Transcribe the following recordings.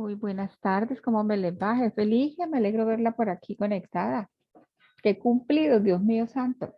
Muy buenas tardes, ¿cómo me les va? Jefe Ligia, me alegro verla por aquí conectada. Qué cumplido, Dios mío santo.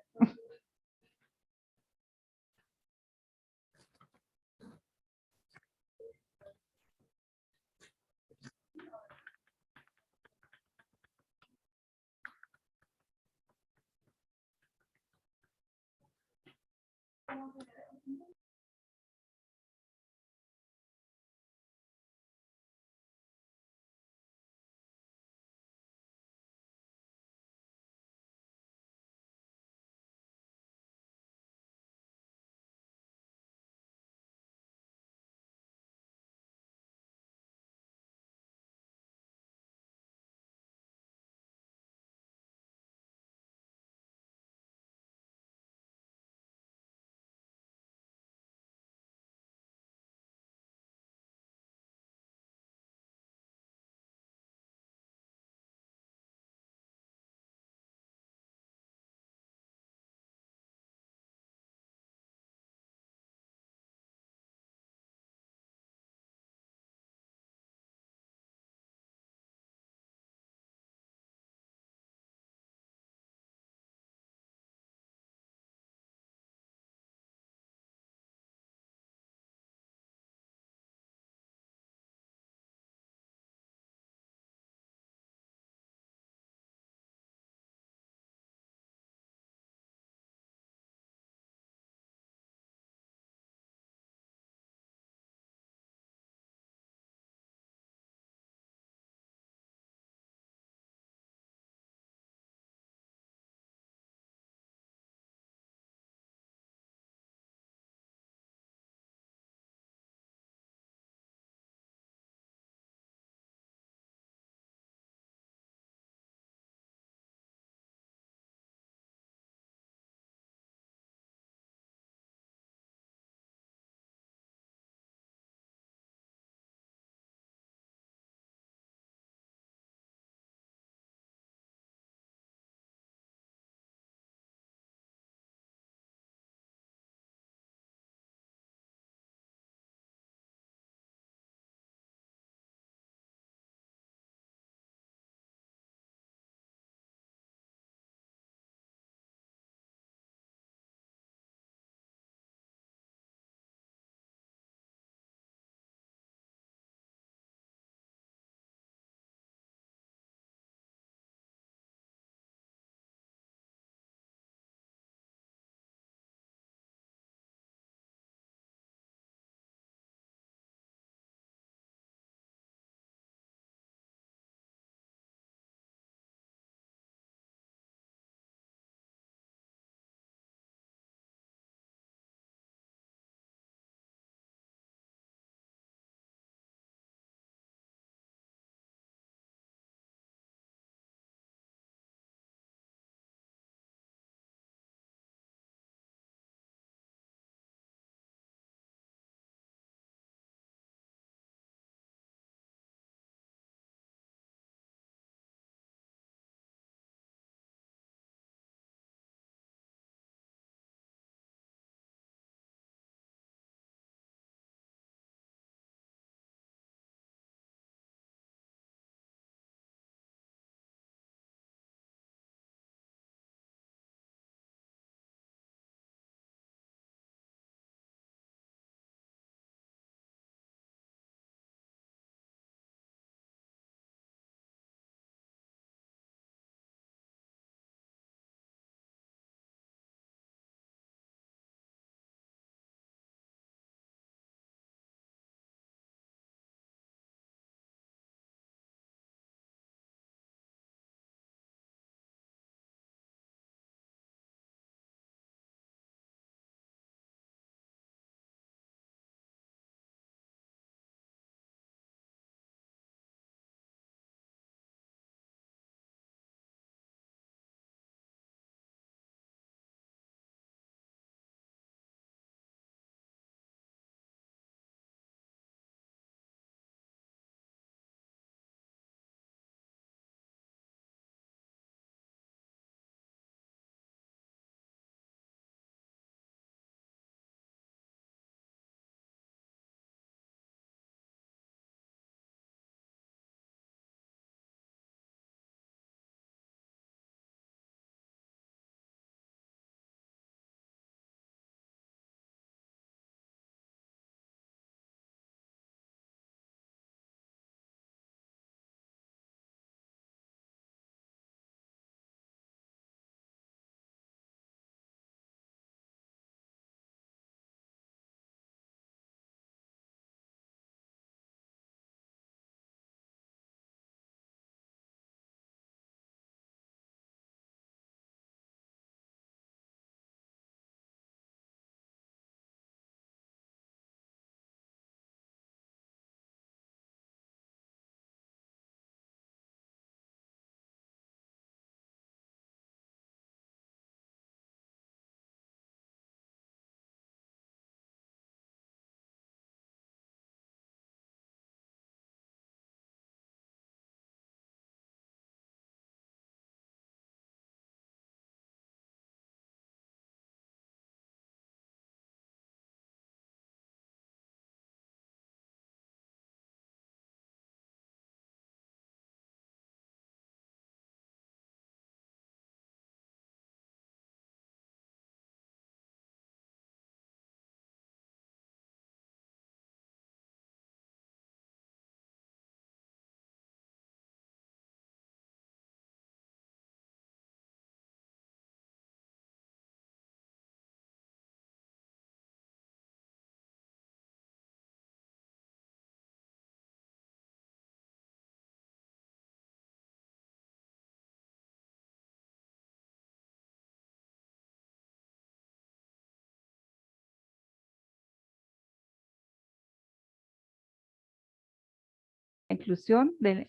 inclusión de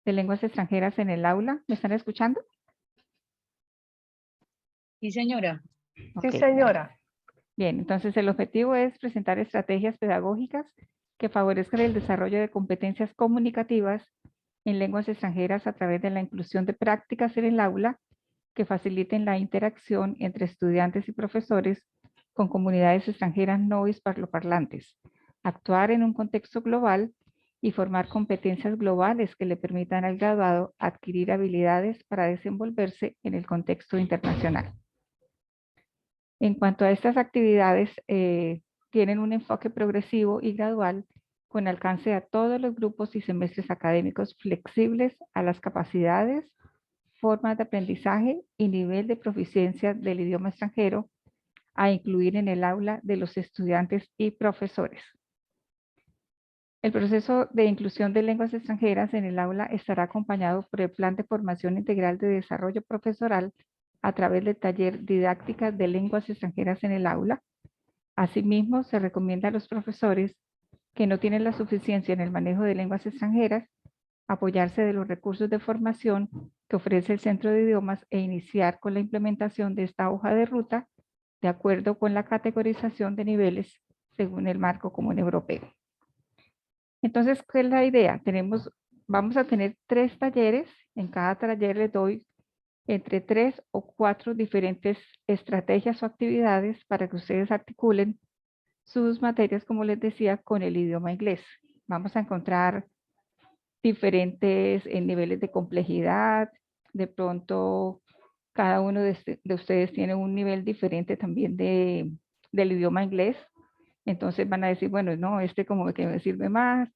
lenguas extranjeras en el aula. ¿Me están escuchando? Sí, señora. Okay. Sí, señora. Bien, entonces el objetivo es presentar estrategias pedagógicas que favorezcan el desarrollo de competencias comunicativas en lenguas extranjeras a través de la inclusión de prácticas en el aula que faciliten la interacción entre estudiantes y profesores con comunidades extranjeras no hispanoparlantes, actuar en un contexto global y formar competencias globales que le permitan al graduado adquirir habilidades para desenvolverse en el contexto internacional. En cuanto a estas actividades, tienen un enfoque progresivo y gradual con alcance a todos los grupos y semestres académicos flexibles a las capacidades, formas de aprendizaje y nivel de proficiencia del idioma extranjero a incluir en el aula de los estudiantes y profesores. El proceso de inclusión de lenguas extranjeras en el aula estará acompañado por el Plan de Formación Integral de Desarrollo Profesoral a través del taller Didáctica de Lenguas Extranjeras en el aula. Asimismo, se recomienda a los profesores que no tienen la suficiencia en el manejo de lenguas extranjeras apoyarse de los recursos de formación que ofrece el Centro de Idiomas e iniciar con la implementación de esta hoja de ruta de acuerdo con la categorización de niveles según el marco común europeo. Entonces, ¿qué es la idea? Vamos a tener 3 talleres. En cada taller les doy entre 3 o 4 diferentes estrategias o actividades para que ustedes articulen sus materias, como les decía, con el idioma inglés. Vamos a encontrar diferentes niveles de complejidad. De pronto, cada uno de ustedes tiene un nivel diferente también del idioma inglés. Entonces van a decir, bueno, no, este como que me sirve más,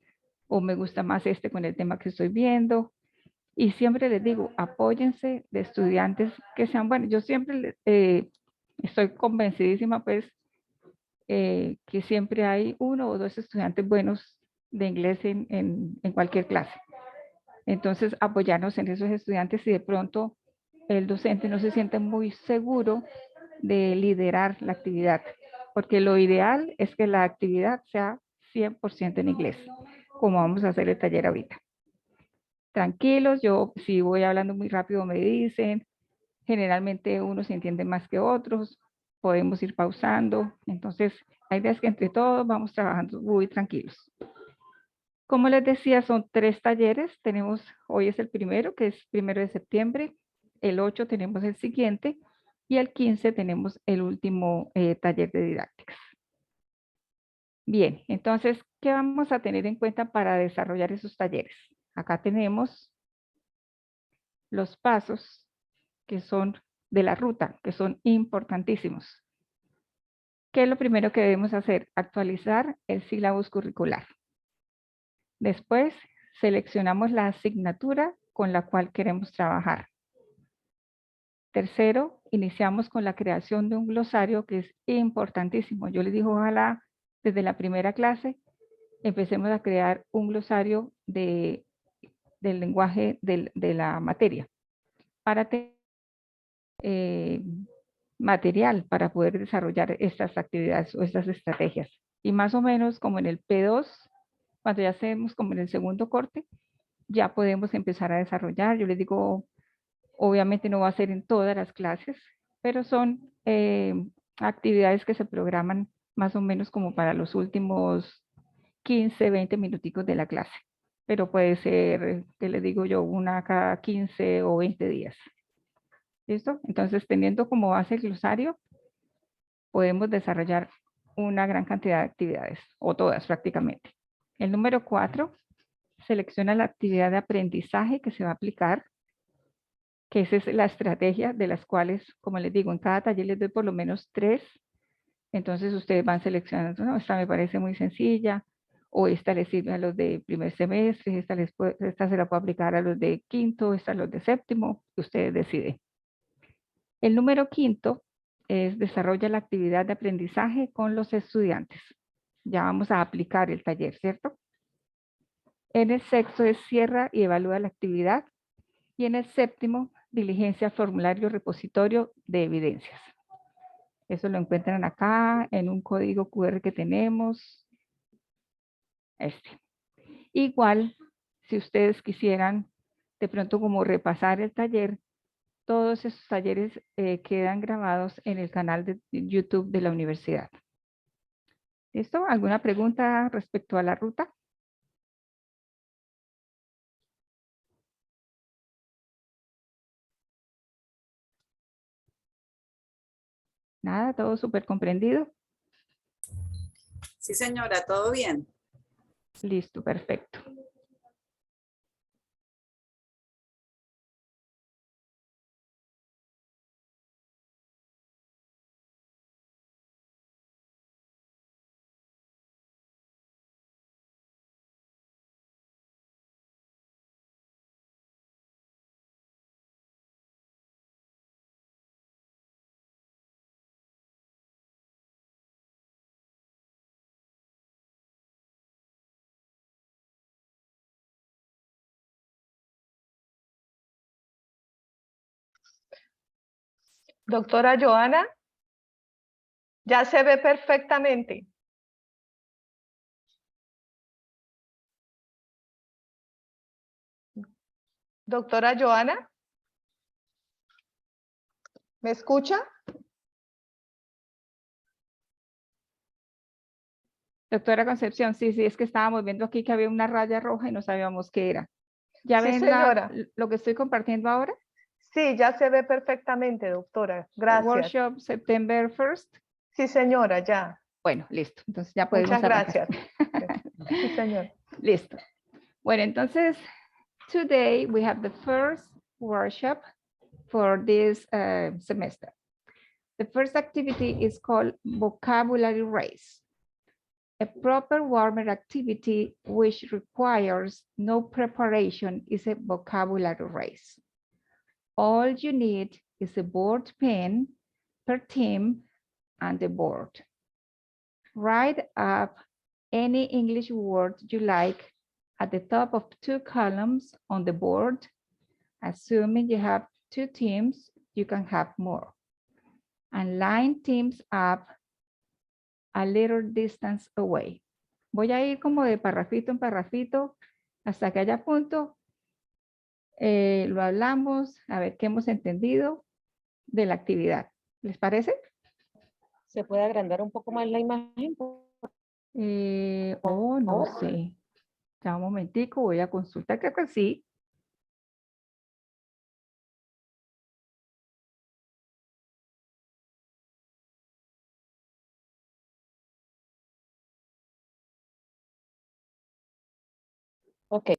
o me gusta más este con el tema que estoy viendo. Y siempre les digo, apóyense de estudiantes que sean buenos. Yo siempre estoy convencidísima, pues, que siempre hay 1 o 2 estudiantes buenos de inglés en cualquier clase. Entonces, apoyarnos en esos estudiantes si de pronto el docente no se siente muy seguro de liderar la actividad, porque lo ideal es que la actividad sea 100% en inglés, como vamos a hacer el taller ahorita. Tranquilos, yo si voy hablando muy rápido me dicen, generalmente unos se entiende más que otros, podemos ir pausando, entonces la idea es que entre todos vamos trabajando muy tranquilos. Como les decía, son 3 talleres, hoy es el primero, que es 1 de septiembre, el 8 tenemos el siguiente, y el 15 tenemos el último taller de didácticas. Bien, entonces, ¿qué vamos a tener en cuenta para desarrollar esos talleres? Acá tenemos los pasos que son de la ruta, que son importantísimos. ¿Qué es lo primero que debemos hacer? Actualizar el sílabus curricular. Después, seleccionamos la asignatura con la cual queremos trabajar. Tercero, iniciamos con la creación de un glosario que es importantísimo. Yo les digo, ojalá desde la primera clase empecemos a crear un glosario del lenguaje de la materia para tener material para poder desarrollar estas actividades o estas estrategias. Y más o menos como en el P2, cuando ya hacemos como en el segundo corte, ya podemos empezar a desarrollar. Yo les digo, obviamente no va a ser en todas las clases, pero son actividades que se programan más o menos como para los últimos 15, 20 minuticos de la clase. Pero puede ser, que les digo yo, una cada 15 o 20 días. ¿Listo? Entonces, teniendo como base el glosario, podemos desarrollar una gran cantidad de actividades, o todas prácticamente. El número 4, selecciona la actividad de aprendizaje que se va a aplicar, que esa es la estrategia de las cuales, como les digo, en cada taller les doy por lo menos 3. Entonces ustedes van seleccionando, no, esta me parece muy sencilla, o esta les sirve a los de primer semestre, esta se la puedo aplicar a los de quinto, esta a los de séptimo, ustedes deciden. El número 5 es desarrolla la actividad de aprendizaje con los estudiantes. Ya vamos a aplicar el taller, ¿cierto? En el 6 es cierra y evalúa la actividad. Y en el 7, diligencia formulario repositorio de evidencias. Eso lo encuentran acá en un código QR que tenemos. Igual, si ustedes quisieran de pronto como repasar el taller, todos esos talleres quedan grabados en el canal de YouTube de la universidad. ¿Listo? ¿Alguna pregunta respecto a la ruta? Nada, todo súper comprendido. Sí, señora, todo bien. Listo, perfecto. Doctora Joana, ya se ve perfectamente. Doctora Joana, ¿me escucha? Doctora Concepción, sí, es que estábamos viendo aquí que había una raya roja y no sabíamos qué era. ¿Ya Sí, ven señora. lo que estoy compartiendo ahora? Sí, ya se ve perfectamente, doctora. Gracias. Workshop September 1st. Sí, señora, ya. Bueno, listo. Entonces ya podemos Muchas arrancar. gracias. Sí, señor. Listo. Bueno, entonces, today we have the first workshop for this semester. The first activity is called vocabulary race. A proper grammar activity which requires no preparation is a vocabulary race. All you need is a board pen per team and the board. Write up any English word you like at the top of 2 columns on the board. Assuming you have 2 teams, you can have more. And line teams up a little distance away. Voy a ir como de parrafito en parrafito hasta que haya punto. Lo hablamos, a ver qué hemos entendido de la actividad. ¿Les parece? ¿Se puede agrandar un poco más la imagen? No sé. Ya un momentico, voy a consultar, creo que sí. Ok.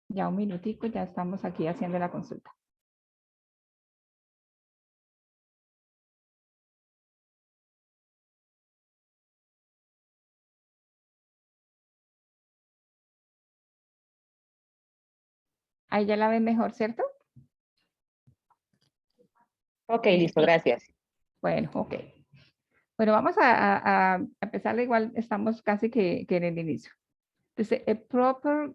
Ya un minutico, ya estamos aquí haciendo la consulta. Ahí ya la ven mejor, ¿cierto? Ok, listo, gracias. Bueno, ok. Bueno, vamos a empezar igual, estamos casi que en el inicio. Dice, a proper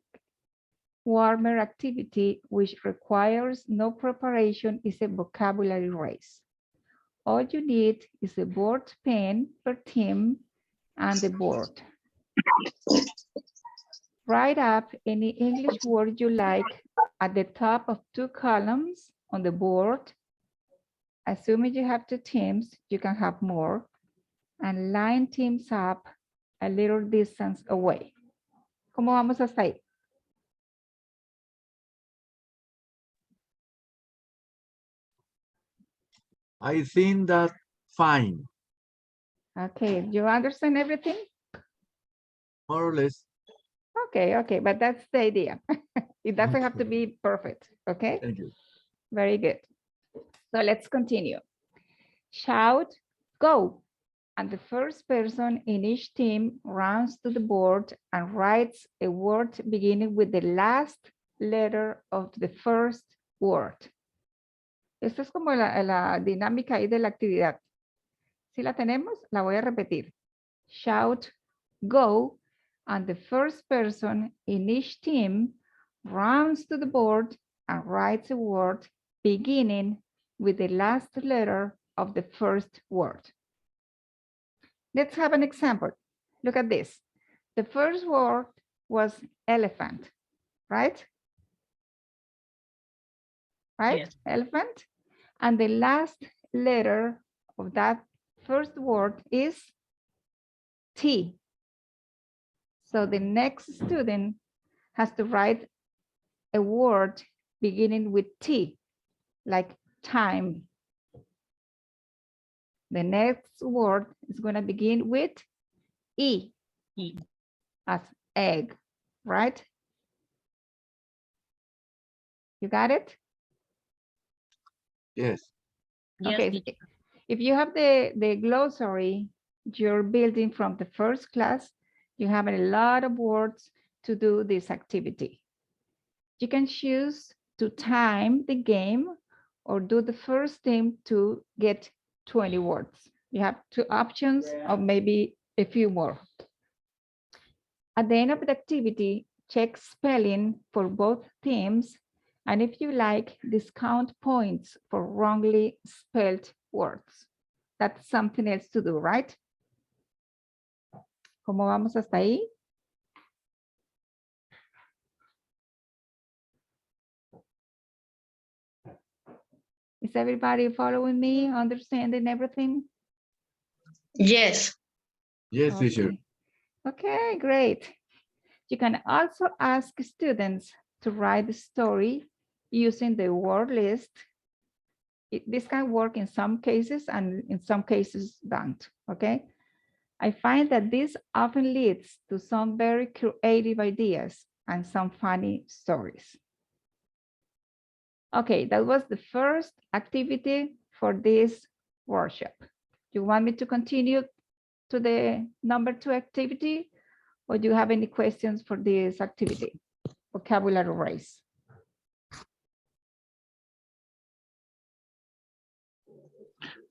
grammar activity which requires no preparation is a vocabulary race. All you need is a board pen per team and the board. Write up any English word you like at the top of 2 columns on the board. Assuming you have 2 teams, you can have more. And line teams up a little distance away. ¿Cómo vamos hasta ahí? I think that fine, Okay, you understand everything? more or less. Okay, but that's the idea. It doesn't have to be perfect, okay? Thank you. Very good. So let's continue. Shout, go. And the first person in each team runs to the board and writes a word beginning with the last letter of the first word. Esto es como la dinámica ahí de la actividad. Si la tenemos, la voy a repetir. Shout, go, and the first person in each team runs to the board and writes a word beginning with the last letter of the first word. Let's have an example. Look at this. The first word was elephant, right? Right? Yes. Elephant. And the last letter of that first word is T. So the next student has to write a word beginning with T, like time. The next word is going to begin with E, E. as egg, right? You got it? Yes. Yes, Okay, teacher. if you have the glossary you're building from the first class, you have a lot of words to do this activity. You can choose to time the game or do the first thing to get 20 words. You have two options or maybe a few more. At the end of the activity, check spelling for both teams, and if you like, discount points for wrongly spelled words. That's something else to do, right? ¿Cómo vamos hasta ahí? Is everybody following me, understanding everything? Yes. Yes, teacher. Okay, great. You can also ask students to write the story using the word list. This can work in some cases and in some cases don't, okay? I find that this often leads to some very creative ideas and some funny stories. Okay, that was the first activity for this workshop. You want me to continue to the number 2 activity, or do you have any questions for this activity? Vocabulary race.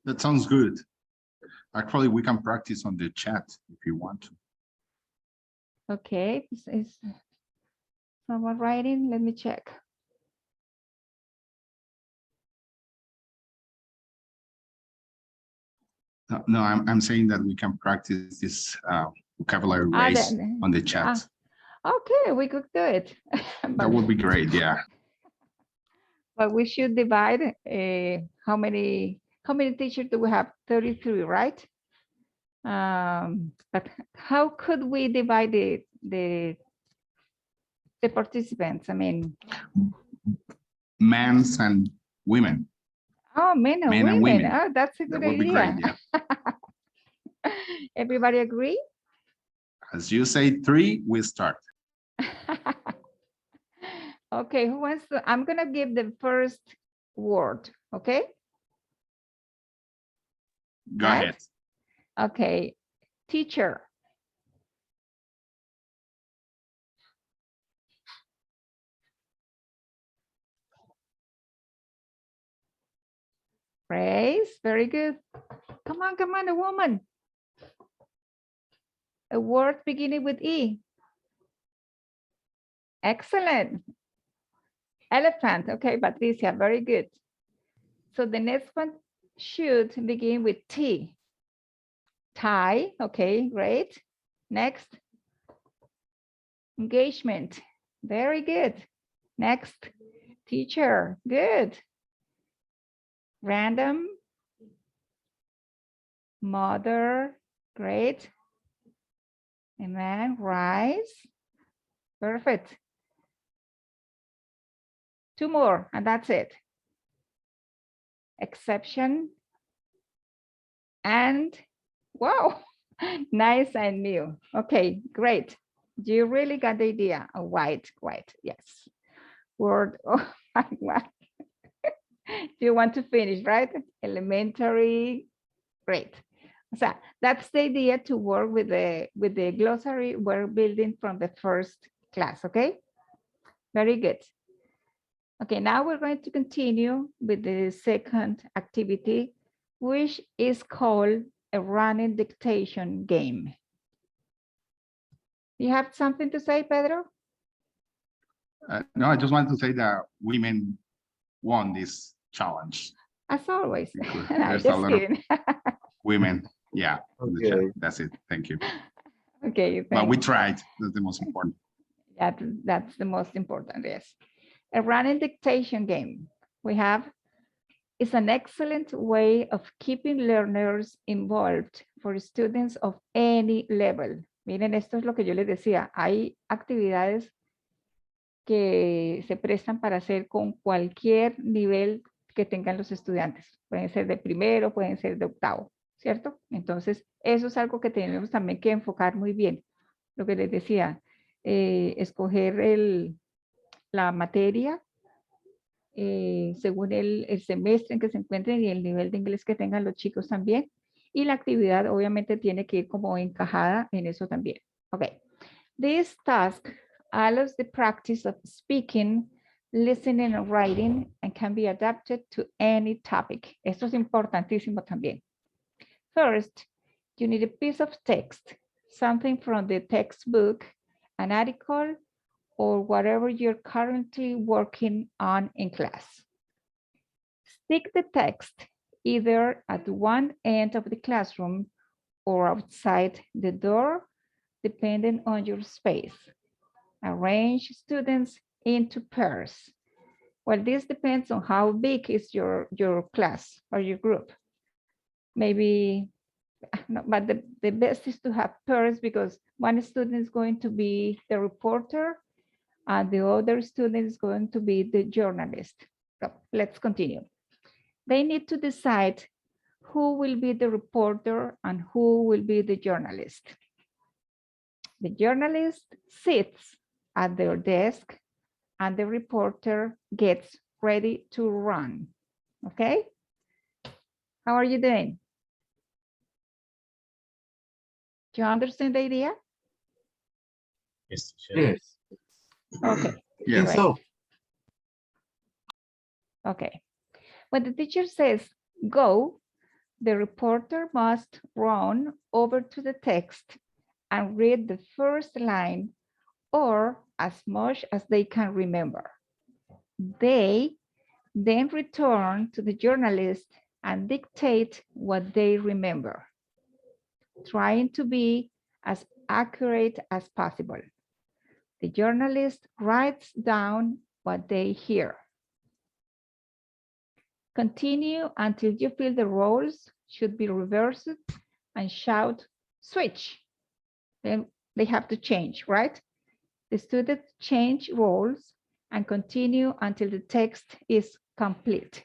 That sounds good. Actually, we can practice on the chat if you want to. Okay, is someone writing? Let me check. No, I'm saying that we can practice this vocabulary race on the chat. Okay, we could do it. That would be great, yeah. But we should divide how many teachers do we have? 33, right? But how could we divide the participants? I mean, Men's and women. oh, men and women. Oh, that's a good That would be great, idea. yeah. Everybody agree? As you say 3, we start. Okay, who wants to? I'm gonna give the first word, okay? Go Right? ahead. Okay, teacher. Praise, very good. Come on, a woman. A word beginning with E. Excellent. Elephant, okay, Patricia, very good. So the next one should begin with T. Tie, okay, great. Next. Engagement, very good. Next. Teacher, good. Random. Mother, great. And then rise, perfect. 2 more, and that's it. Exception. And, wow, nice and new. Okay, great. You really got the idea. Oh, white, yes. Word, oh my God. Do you want to finish, right? Elementary, great. So that's the idea to work with the glossary we're building from the first class, okay? Very good. Okay, now we're going to continue with the second activity, which is called a running dictation game. You have something to say, Pedro? No, I just wanted to say that women won this challenge. As always. Because No, there's a just lot of kidding. women, yeah, in the chat. Okay. That's it. Thank you. Okay, But we thanks. tried. That's the most important. That's the most important, yes. A running dictation game we have is an excellent way of keeping learners involved for students of any level. Miren, esto es lo que yo les decía. Hay actividades que se prestan para hacer con cualquier nivel que tengan los estudiantes. Pueden ser de primero, pueden ser de octavo, ¿cierto? Entonces, eso es algo que tenemos también que enfocar muy bien. Lo que les decía, escoger la materia según el semestre en que se encuentren y el nivel de inglés que tengan los chicos también. Y la actividad obviamente tiene que ir como encajada en eso también. Ok. This task allows the practice of speaking, listening and writing and can be adapted to any topic. Esto es importantísimo también. First, you need a piece of text, something from the textbook, an article, or whatever you're currently working on in class. Stick the text either at one end of the classroom or outside the door, depending on your space. Arrange students into pairs. Well, this depends on how big is your class or your group. Maybe, no, but the best is to have pairs because one student is going to be the reporter and the other student is going to be the journalist. So let's continue. They need to decide who will be the reporter and who will be the journalist. The journalist sits at their desk and the reporter gets ready to run. Okay? How are you doing? Do you understand the idea? Yes. Okay. Yeah. Right. So, Okay. When the teacher says go, the reporter must run over to the text and read the first line or as much as they can remember. They then return to the journalist and dictate what they remember, trying to be as accurate as possible. The journalist writes down what they hear. Continue until you feel the roles should be reversed and shout, switch. Then they have to change, right? The students change roles and continue until the text is complete.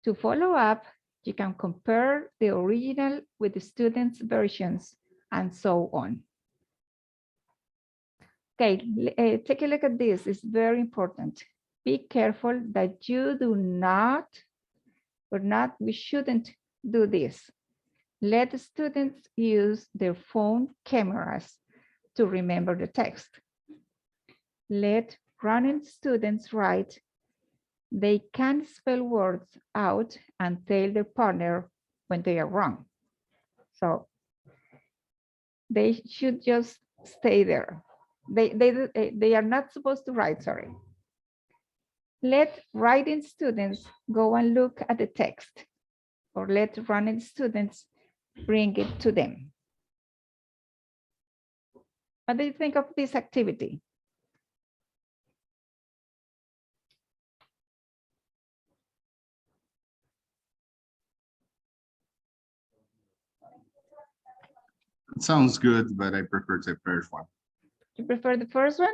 To follow up, you can compare the original with the students' versions and so on. Okay, take a look at this. It's very important. Be careful that you do not, we shouldn't do this. Let the students use their phone cameras to remember the text. Let running students write. They can spell words out and tell their partner when they are wrong. So they should just stay there. They are not supposed to write, sorry. Let writing students go and look at the text, or let running students bring it to them. What do you think of this activity? It sounds good, but I prefer the first one. You prefer the first one?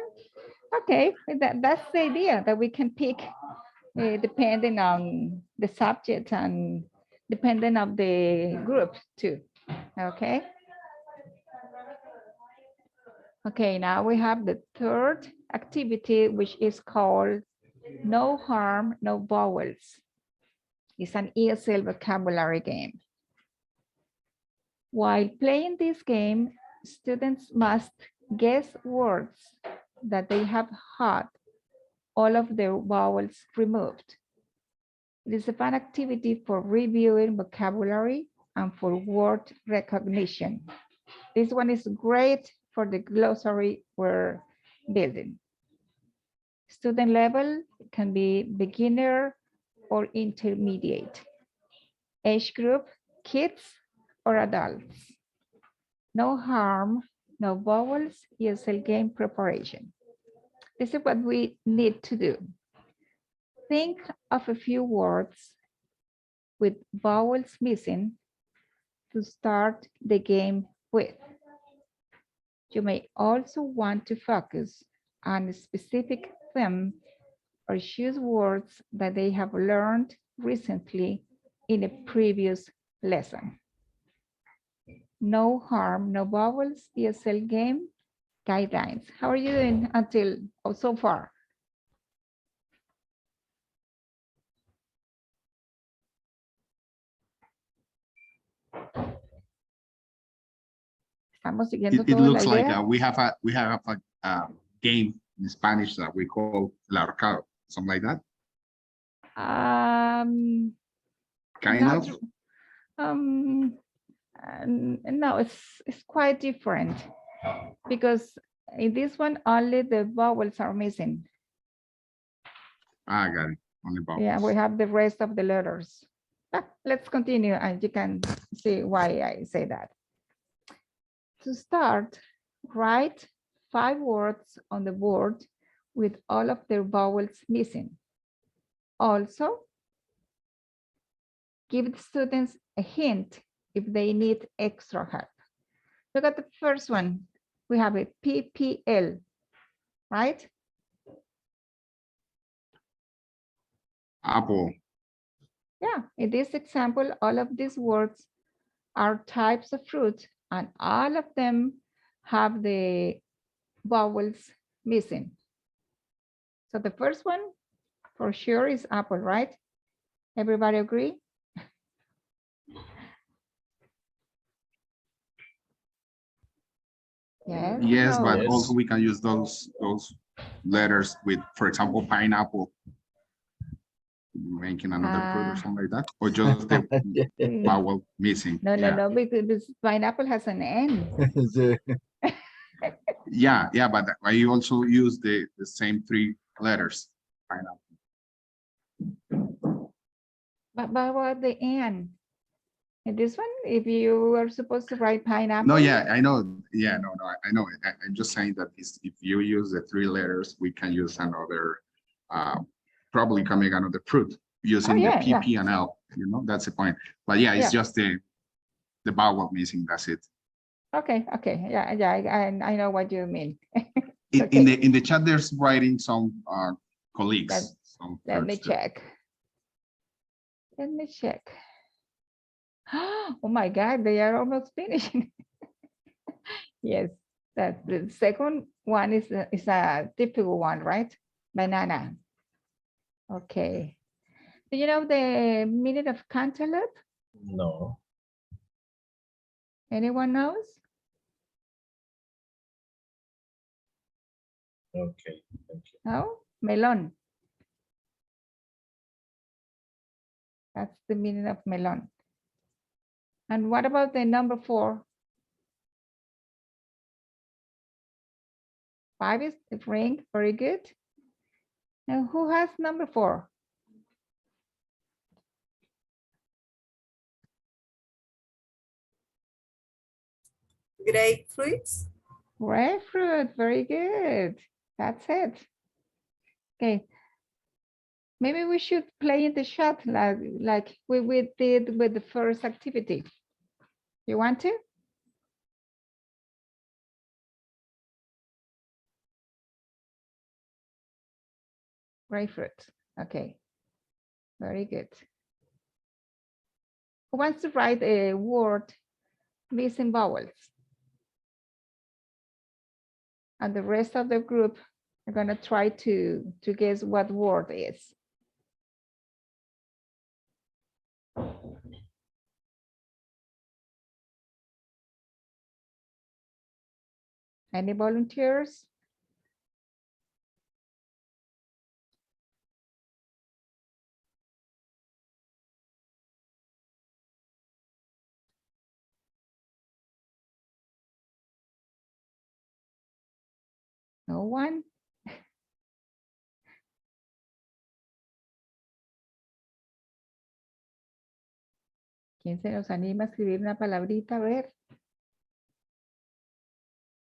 Okay, that's the idea, that we can pick depending on the subject and depending on the group too, okay? Okay, now we have the third activity, which is called No Harm, No Vowels. It's an ESL vocabulary game. While playing this game, students must guess words that they have had all of their vowels removed. It is a fun activity for reviewing vocabulary and for word recognition. This one is great for the glossary we're building. Student level can be beginner or intermediate. Age group, kids or adults. No harm, no vowels, ESL game preparation. This is what we need to do. Think of a few words with vowels missing to start the game with. You may also want to focus on a specific theme or choose words that they have learned recently in a previous lesson. No harm, no vowels, ESL game guidelines. How are you doing until so far? Estamos siguiendo It toda la looks like idea. we have a game in Spanish that we call el ahorcado, something like that. Kind Not- of. No, it's quite different because in this one only the vowels are missing. I got it. Only vowels. Yeah, we have the rest of the letters. Let's continue and you can see why I say that. To start, write 5 words on the board with all of their vowels missing. Also, give the students a hint if they need extra help. Look at the first one. We have a PPL, right? Apple. Yeah, in this example, all of these words are types of fruit and all of them have the vowels missing. So the first one for sure is apple, right? Everybody agree? Yes. Yes, no? but Yes. also we can use those letters with, for example, pineapple. Making another fruit or Ah. something like that, or just the vowel missing. No, yeah. no, because pineapple has an N. Yeah, but I also use the same 3 letters. Pineapple. But what the N? In this one, if you are supposed to write pineapple. No, yeah, I know. Yeah, no, I know. I'm just saying that if you use the 3 letters, we can use another, probably coming another fruit using yeah, the PP and L. You know, that's the point. But yeah, it's Yeah. just the vowel missing. That's it. Okay, yeah, I know what you mean. In Okay. in the chat, there's writing some colleagues. some Let me fruits there. check. Let me check. Oh my God, they are almost finishing. Yes, that the second one is a typical one, right? Banana. Okay. Do you know the meaning of cantaloupe? No. Anyone knows? Okay. Thank you. No? Melon. That's the meaning of melon. And what about the number 4? 5 is the ring, very good. Now who has number 4? Grapefruits. Grapefruit, very good. That's it. Okay. Maybe we should play in the chat like we did with the first activity. You want to? Grapefruit. Okay. Very good. Who wants to write a word missing vowels? And the rest of the group are going to try to guess what word is. Any volunteers? No one? ¿Quién se nos anima a escribir una palabrita? A ver.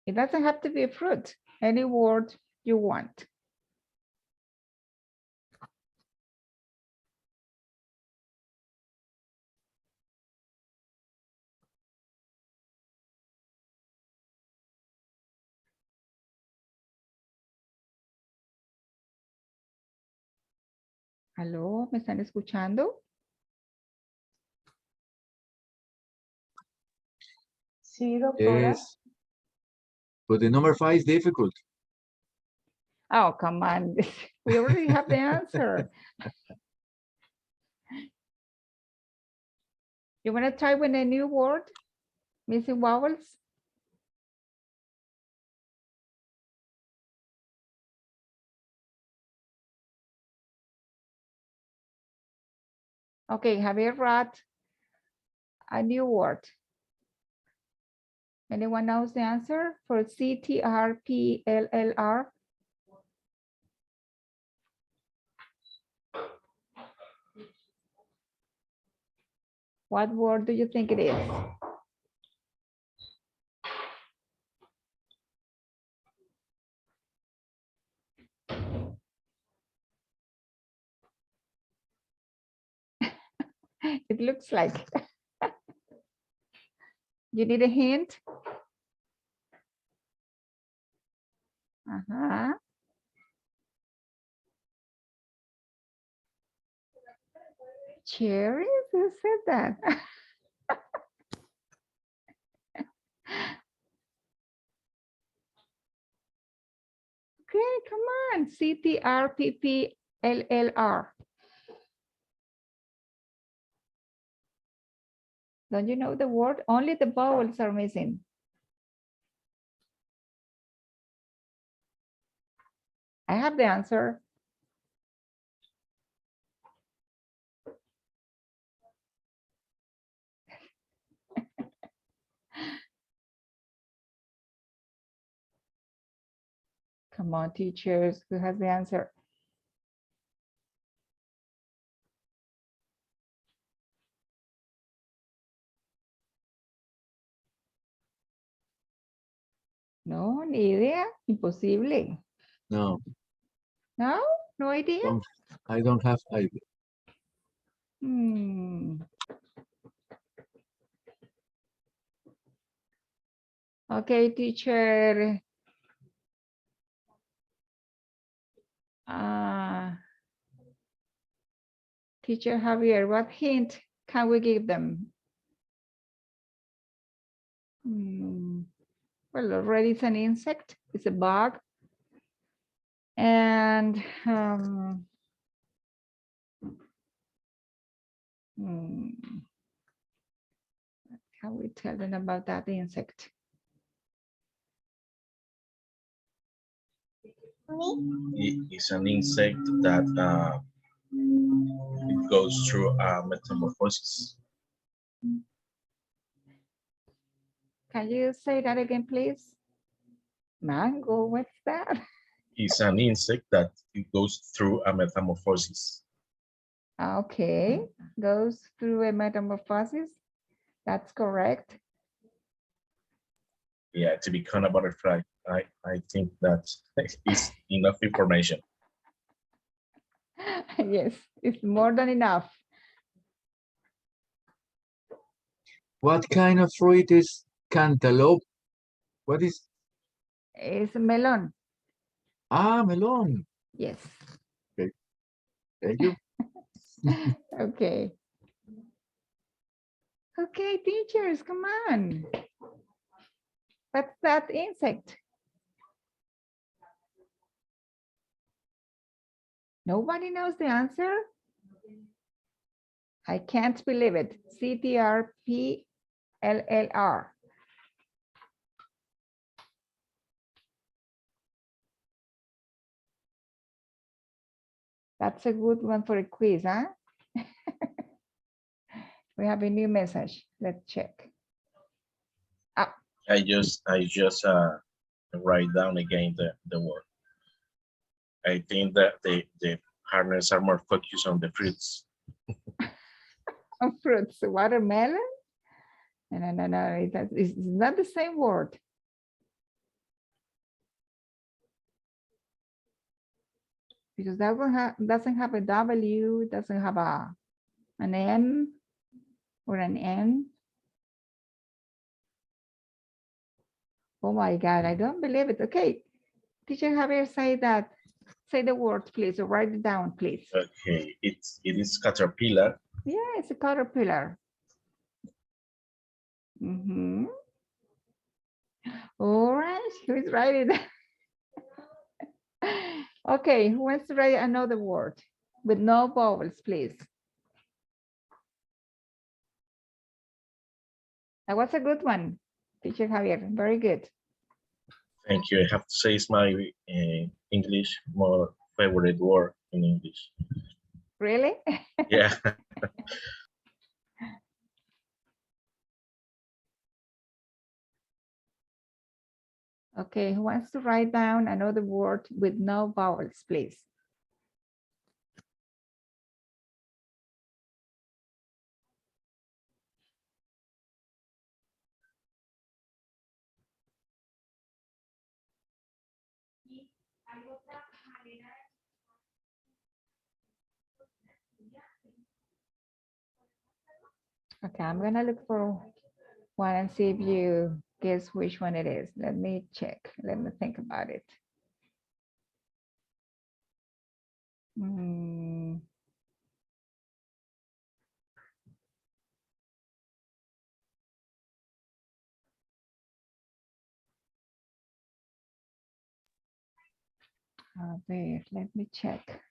It doesn't have to be a fruit. Any word you want. ¿Aló? ¿Me están escuchando? Sí, doctora. Yes. But the number 5 is difficult. Oh, come on. We already have the answer. You want to try with a new word? Missing vowels? Okay, Javier wrote a new word. Anyone knows the answer for CTRPLLR? What word do you think it is? It looks like. You need a hint? Uh-huh. Cherries? Who said that? Okay, come on. CTRPPLLR. Don't you know the word? Only the vowels are missing. I have the answer. Come on, teachers, who has the answer? No, ni idea. Imposible. No, No, no idea. I don't have idea. Okay, teacher. Teacher Javier, what hint can we give them? Well, already it's an insect. It's a bug. And how we tell them about that insect? It's an insect that it goes through a metamorphosis. Can you say that again, please? Mango, what's that? It's an insect that it goes through a metamorphosis. Okay, goes through a metamorphosis. That's correct. Yeah, to become a butterfly. I think that is enough information. Yes, it's more than enough. What kind of fruit is cantaloupe? What is? It's a melon. Ah, melon. Yes. Okay. Thank you. Okay. Okay, teachers, come on. What's that insect? Nobody knows the answer? I can't believe it. CTRPLLR. That's a good one for a quiz, huh? We have a new message. Let's check. I just write down again the word. I think that the partners are more focused on the fruits. Fruits, watermelon? No, it's not the same word. Because that one doesn't have a W, doesn't have an N or an N. Oh my God, I don't believe it. Okay, teacher Javier, say that. Say the word, please, or write it down, please. Okay, it is caterpillar. Yeah, it's a caterpillar. Mm-hmm. All right, who's writing? Okay, who wants to write another word with no vowels, please? That was a good one, teacher Javier. Very good. Thank you. I have to say it's my English more favorite word in English. Really? Yeah. Okay, who wants to write down another word with no vowels, please? Okay, I'm gonna look for one and see if you guess which one it is. Let me check. Let me think about it. Wait, let me check.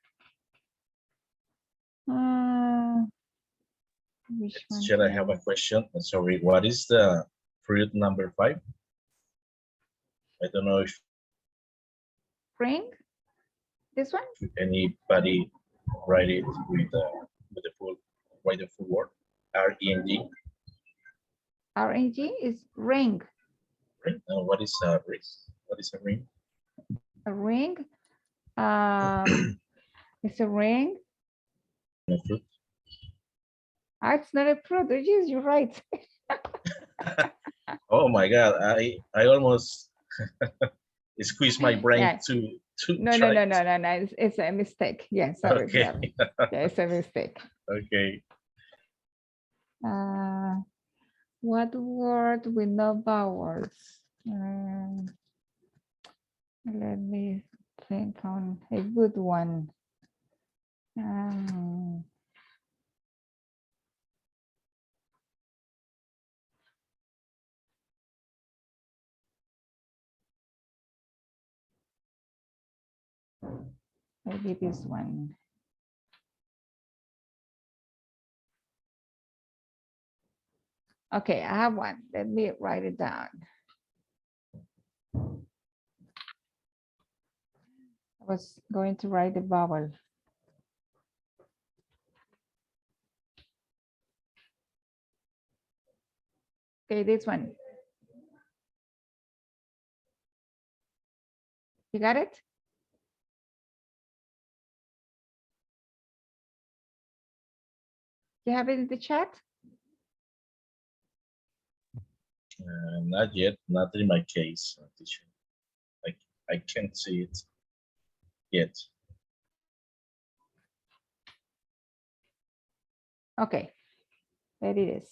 Which one? Should I have a question? Sorry, what is the fruit number 5? I don't know if Spring? This one? anybody write it with the full, write the full word. R-E-N-G. RNG is ring. Right? What is a ring? What is a ring? A ring. It's a ring. A fruit. It's not a fruit. Yes, you're right. Oh my God! I almost squeezed my brain Yeah. to No. try. It's a mistake. Yeah, sorry. Okay. Yeah, it's a mistake. Okay. What word with no vowels? Let me think on a good one. Maybe this one. Okay, I have one. Let me write it down. I was going to write the vowel. Okay, this one. You got it? You have it in the chat? Not yet. Not in my case, teacher. I can't see it yet. Okay, there it is.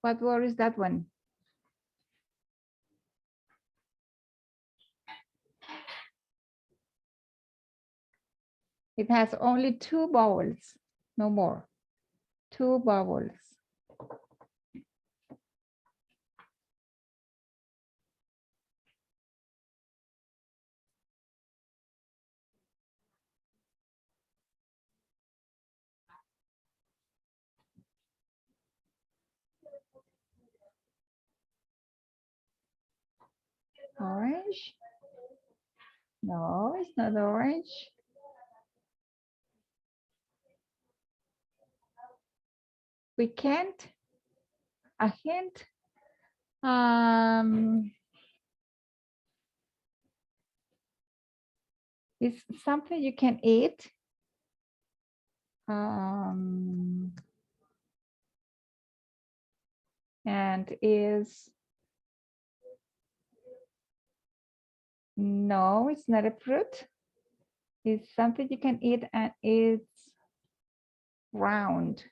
What word is that one? It has only 2 vowels, no more. 2 vowels. Orange. No, it's not orange. We can't. A hint. It's something you can eat. And is, no, it's not a fruit. It's something you can eat and it's round.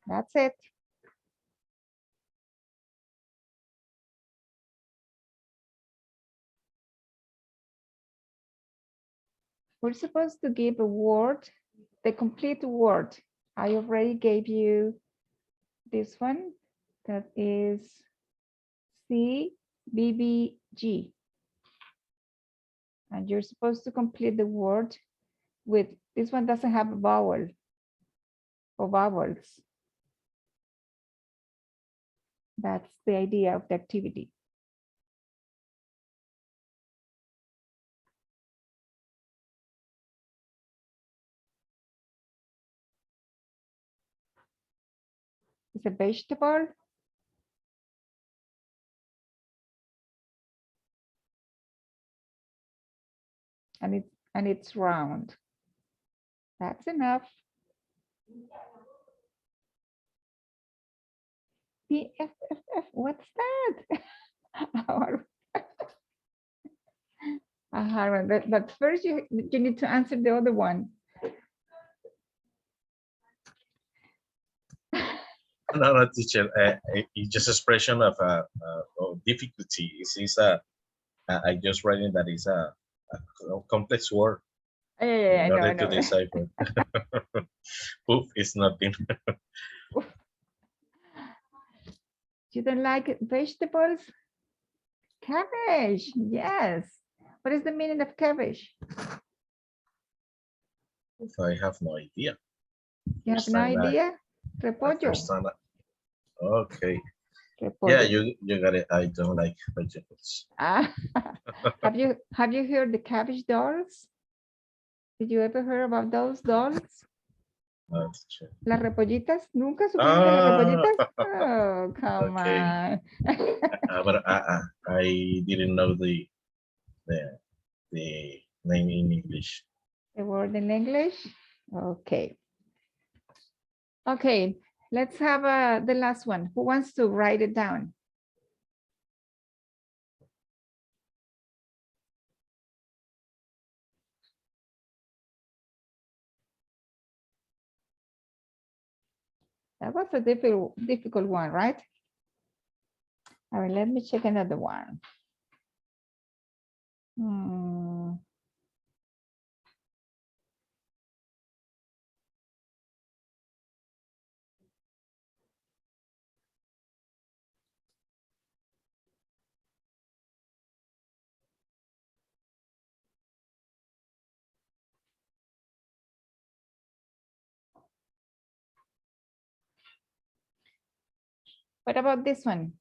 That's it. We're supposed to give a word, the complete word. I already gave you this one, that is CBBG. And you're supposed to complete the word with, this one doesn't have a vowel or vowels. That's the idea of the activity. It's a vegetable. And it's round. That's enough. PFFF, what's that? But first you need to answer the other one. No, teacher. It's just expression of difficulty. I just writing that is a complex word Yeah, in order to no. decipher. Poof is nothing. You don't like vegetables? Cabbage, yes. What is the meaning of cabbage? I have no idea. You have no idea? Repollo. Okay. Repollo. Yeah, you got it. I don't like vegetables. Ah, have you heard the cabbage dolls? Did you ever hear about those dolls? No, teacher. Las repollitas, ¿nunca supieron de las repollitas? Oh, come Okay. on. But I didn't know the name in English. The word in English? Okay. Okay, let's have the last one. Who wants to write it down? That was a difficult one, right? All right, let me check another one. What about this one?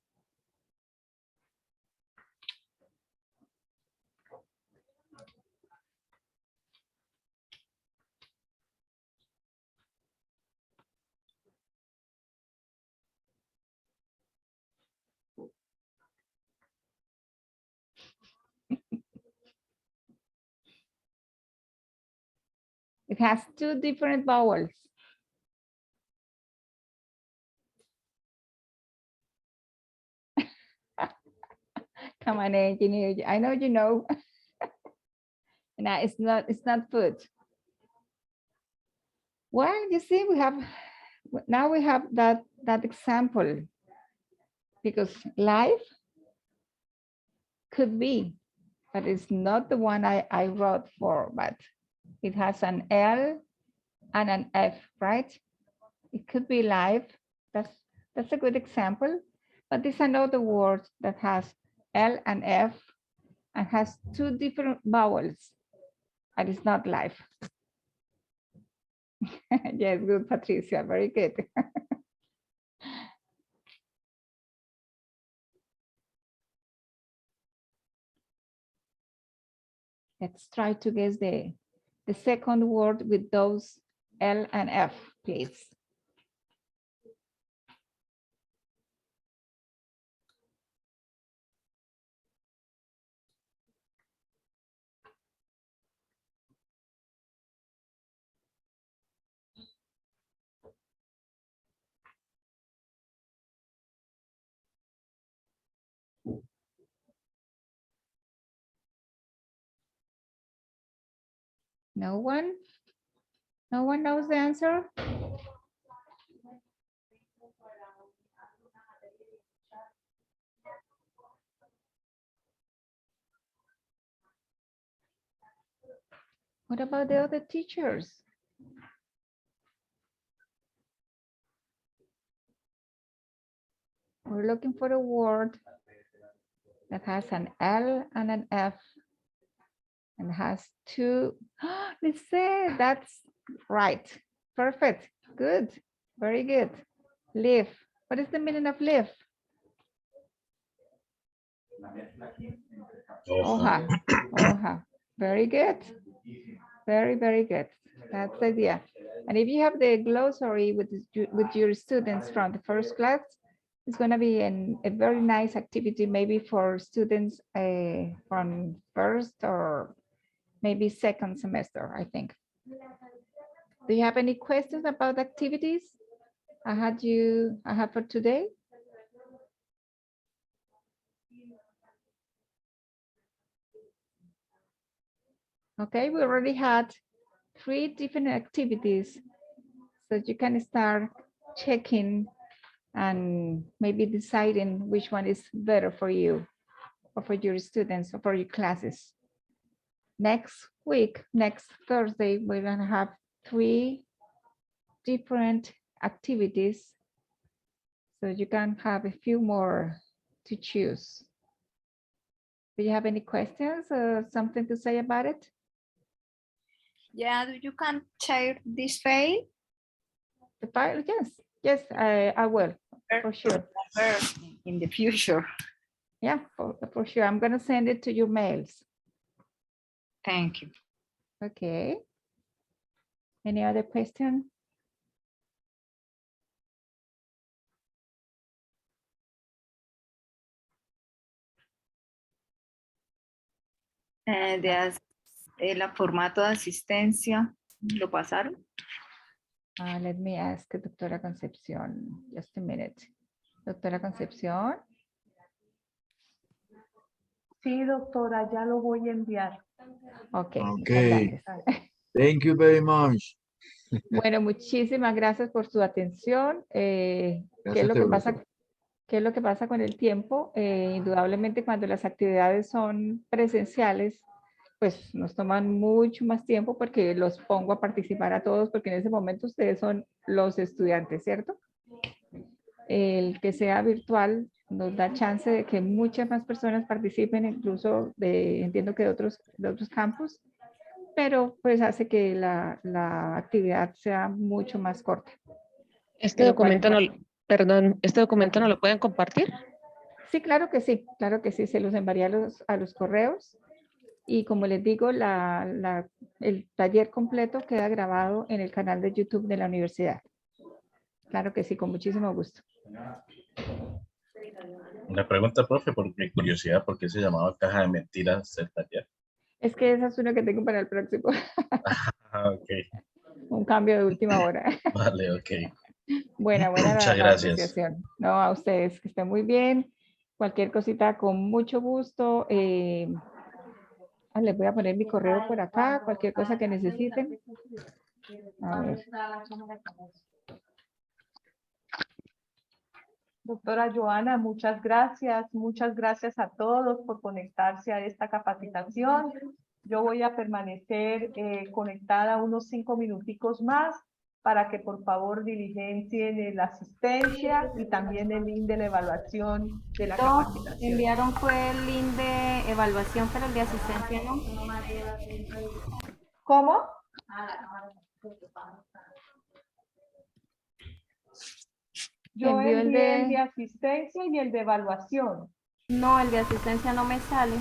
It has two different vowels. Come on, engineer. I know you know. No, it's not food. Well, you see, we have that example, because life could be, but it's not the one I wrote for, but it has an L and an F, right? It could be life. That's a good example, but there's another word that has L and F and has two different vowels, and it's not life. Yes, good, Patricia, very good. Let's try to guess the second word with those L and F, please. No one? No one knows the answer? What about the other teachers? We're looking for a word that has an L and an F and has two. Let's say that's right. Perfect. Good. Very good. Live. What is the meaning of live? Hoja. Hoja. Very good. Very, very good. That's the idea. And if you have the glossary with your students from the first class, it's going to be a very nice activity, maybe for students from first or maybe second semester, I think. Do you have any questions about activities I have for today? Okay, we already had 3 different activities, so you can start checking and maybe deciding which one is better for you or for your students or for your classes. Next week, next Thursday, we're gonna have 3 different activities, so you can have a few more to choose. Do you have any questions or something to say about it? Yeah, you can share this file The file, yes, I will, for sure. in the future. Yeah, for sure. I'm gonna send it to your mails. Thank you. Okay. Any other question? El formato de asistencia, ¿lo pasaron? Let me ask Doctora Concepción. Just a minute. Doctora Concepción. Sí, doctora, ya lo voy a enviar. Ok. Okay. Gracias. Thank you very much. Bueno, muchísimas gracias por su atención. ¿Qué es Gracias, lo que pasa? profesor. ¿Qué es lo que pasa con el tiempo? Indudablemente cuando las actividades son presenciales, pues nos toman mucho más tiempo porque los pongo a participar a todos, porque en ese momento ustedes son los estudiantes, ¿cierto? El que sea virtual nos da chance de que muchas más personas participen, incluso entiendo que de otros campus, pero pues hace que la actividad sea mucho más corta. Este documento no, perdón, ¿este documento no lo pueden compartir? Sí, claro que sí, se los enviaría a los correos. Y como les digo, el taller completo queda grabado en el canal de YouTube de la universidad. Claro que sí, con muchísimo gusto. Una pregunta, profe, por mi curiosidad, ¿por qué se llamaba caja de mentiras el taller? Es que esa es una que tengo para el próximo. Ah, ok. Un cambio de última hora. Vale, ok. Buena Muchas la gracias. apreciación. No, a ustedes, que estén muy bien. Cualquier cosita, con mucho gusto. Les voy a poner mi correo por acá, cualquier cosa que necesiten. A ver. Doctora Joana, muchas gracias. Muchas gracias a todos por conectarse a esta capacitación. Yo voy a permanecer conectada unos 5 minuticos más para que por favor diligencien la asistencia y también el link de la evaluación de la capacitación. Enviaron fue el link de evaluación, pero el de asistencia no. ¿Cómo? Yo Envió envié el de asistencia y el de evaluación. No, el de asistencia no me sale.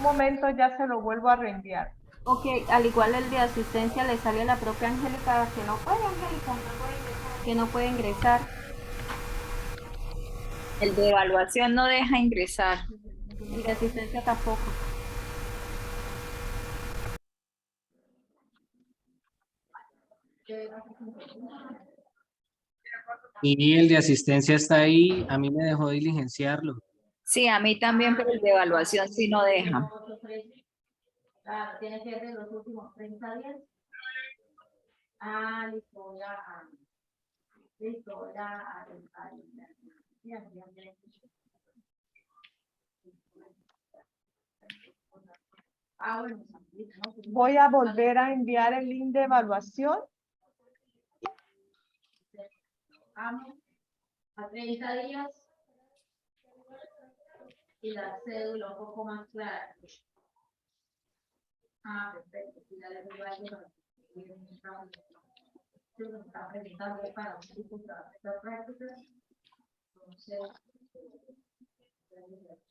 momento ya se lo vuelvo a reenviar. Ok, al igual el de asistencia le sale a la propia Angélica que no puede, que no puede ingresar. El de evaluación no deja ingresar. Y de asistencia tampoco. Y el de asistencia está ahí, a mí me dejó diligenciarlo. Sí, a mí también, pero el de evaluación sí no deja. Claro, tiene que ser de los últimos 30 días. Ah, listo, ya. Listo, ya. Ah, bueno. Voy a volver a enviar el link de evaluación. Vamos a 30 días. Y la cédula un poco más clara. Ah, perfecto. Y la de está presentando para estas prácticas. Entonces,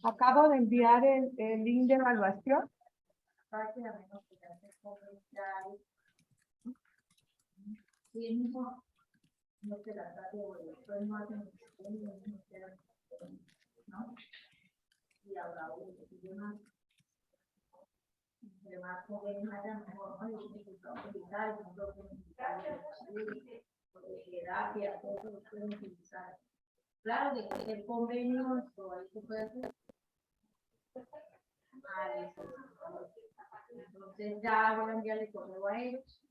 Acabo de enviar el link de evaluación. y ahora entre más jóvenes haya mejor, ¿no? Y dificultad utilizar, no pueden utilizar terapia, todo lo pueden utilizar. Claro, de el convenio, todo eso puede hacer. Entonces ya voy a enviarle correo a ellos.